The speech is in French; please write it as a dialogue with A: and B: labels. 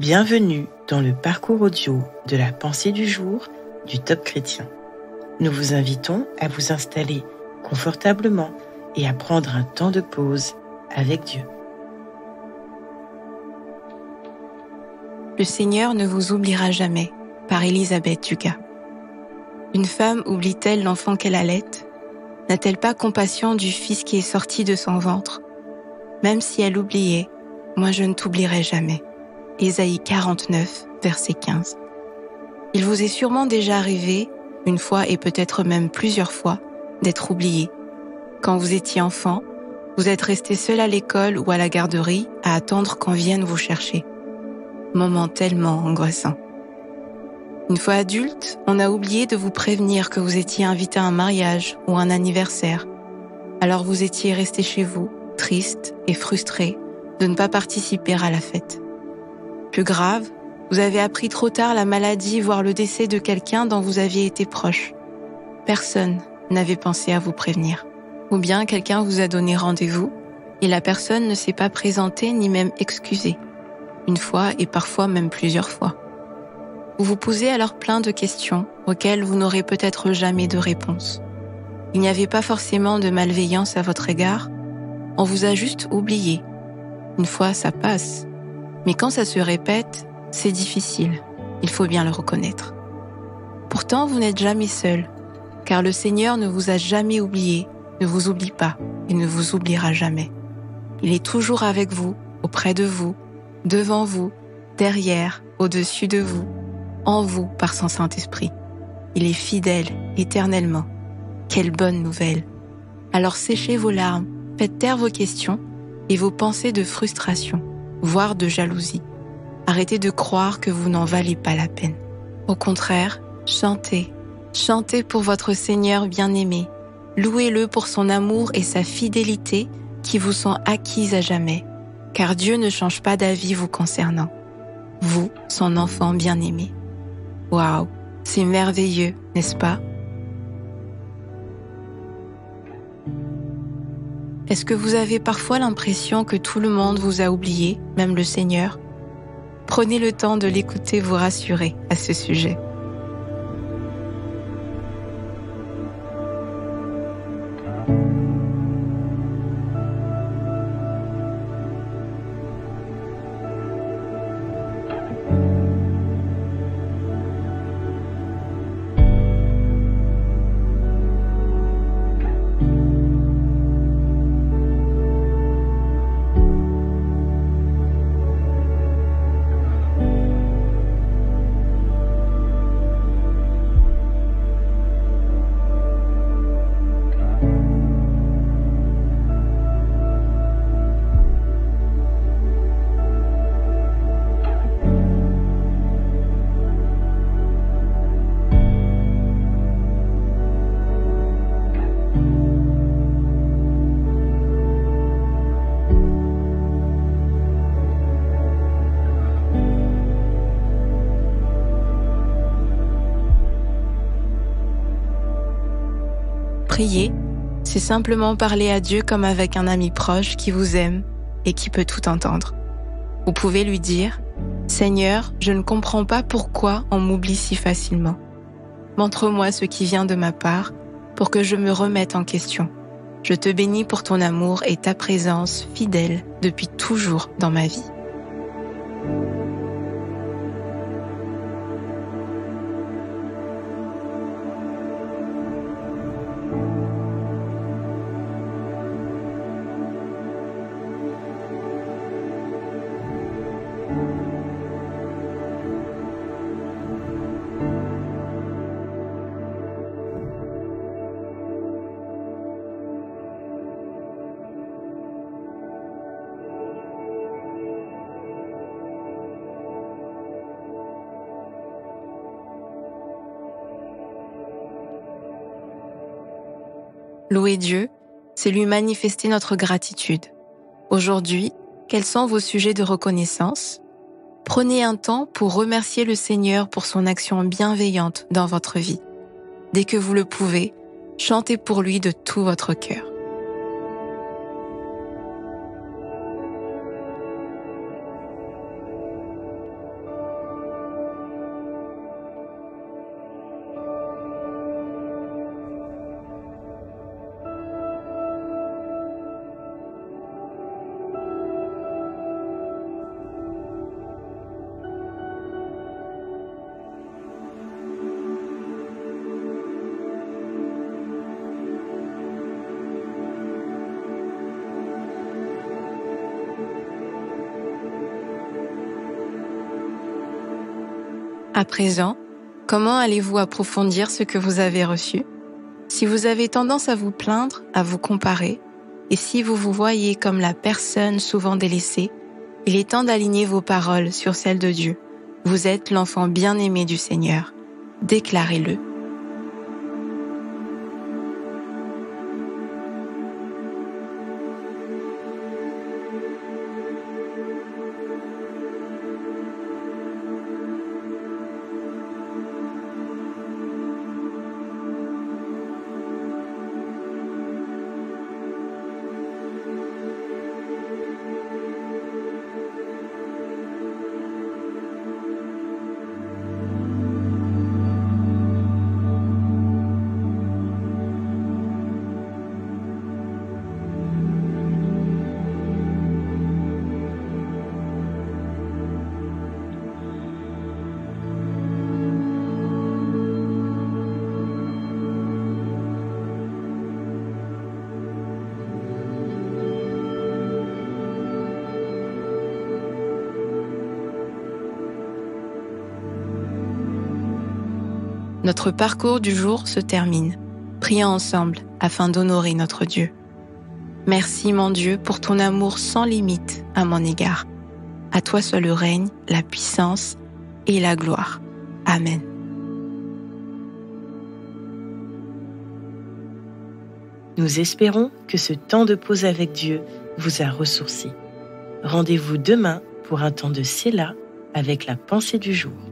A: Bienvenue dans le parcours audio de la pensée du jour du Top Chrétien. Nous vous invitons à vous installer confortablement et à prendre un temps de pause avec Dieu.
B: Le Seigneur ne vous oubliera jamais, par Elisabeth Dugas. Une femme oublie-t-elle l'enfant qu'elle allait? N'a-t-elle pas compassion du fils qui est sorti de son ventre? Même si elle oubliait, moi je ne t'oublierai jamais. Ésaïe 49, verset 15. Il vous est sûrement déjà arrivé, une fois et peut-être même plusieurs fois, d'être oublié. Quand vous étiez enfant, vous êtes resté seul à l'école ou à la garderie à attendre qu'on vienne vous chercher. Moment tellement angoissant. Une fois adulte, on a oublié de vous prévenir que vous étiez invité à un mariage ou un anniversaire. Alors vous étiez resté chez vous, triste et frustré de ne pas participer à la fête. Plus grave, vous avez appris trop tard la maladie, voire le décès de quelqu'un dont vous aviez été proche. Personne n'avait pensé à vous prévenir. Ou bien quelqu'un vous a donné rendez-vous et la personne ne s'est pas présentée ni même excusée. Une fois et parfois même plusieurs fois. Vous vous posez alors plein de questions auxquelles vous n'aurez peut-être jamais de réponse. Il n'y avait pas forcément de malveillance à votre égard, on vous a juste oublié. Une fois, ça passe. Mais quand ça se répète, c'est difficile, il faut bien le reconnaître. Pourtant, vous n'êtes jamais seul, car le Seigneur ne vous a jamais oublié, ne vous oublie pas et ne vous oubliera jamais. Il est toujours avec vous, auprès de vous, devant vous, derrière, au-dessus de vous, en vous par son Saint-Esprit. Il est fidèle éternellement. Quelle bonne nouvelle! Alors séchez vos larmes, faites taire vos questions et vos pensées de frustration, voire de jalousie. Arrêtez de croire que vous n'en valez pas la peine. Au contraire, chantez. Chantez pour votre Seigneur bien-aimé. Louez-le pour son amour et sa fidélité qui vous sont acquises à jamais. Car Dieu ne change pas d'avis vous concernant. Vous, son enfant bien-aimé. Waouh, c'est merveilleux, n'est-ce pas? Est-ce que vous avez parfois l'impression que tout le monde vous a oublié, même le Seigneur? Prenez le temps de l'écouter vous rassurer à ce sujet. Prier, c'est simplement parler à Dieu comme avec un ami proche qui vous aime et qui peut tout entendre. Vous pouvez lui dire « Seigneur, je ne comprends pas pourquoi on m'oublie si facilement. Montre-moi ce qui vient de ma part pour que je me remette en question. Je te bénis pour ton amour et ta présence fidèle depuis toujours dans ma vie. » Louer Dieu, c'est lui manifester notre gratitude. Aujourd'hui, quels sont vos sujets de reconnaissance? Prenez un temps pour remercier le Seigneur pour son action bienveillante dans votre vie. Dès que vous le pouvez, chantez pour lui de tout votre cœur. À présent, comment allez-vous approfondir ce que vous avez reçu? Si vous avez tendance à vous plaindre, à vous comparer, et si vous vous voyez comme la personne souvent délaissée, il est temps d'aligner vos paroles sur celles de Dieu. Vous êtes l'enfant bien-aimé du Seigneur. Déclarez-le. Notre parcours du jour se termine. Prions ensemble afin d'honorer notre Dieu. Merci mon Dieu pour ton amour sans limite à mon égard. À toi seul le règne, la puissance et la gloire. Amen.
A: Nous espérons que ce temps de pause avec Dieu vous a ressourci. Rendez-vous demain pour un temps de Séla avec la pensée du jour.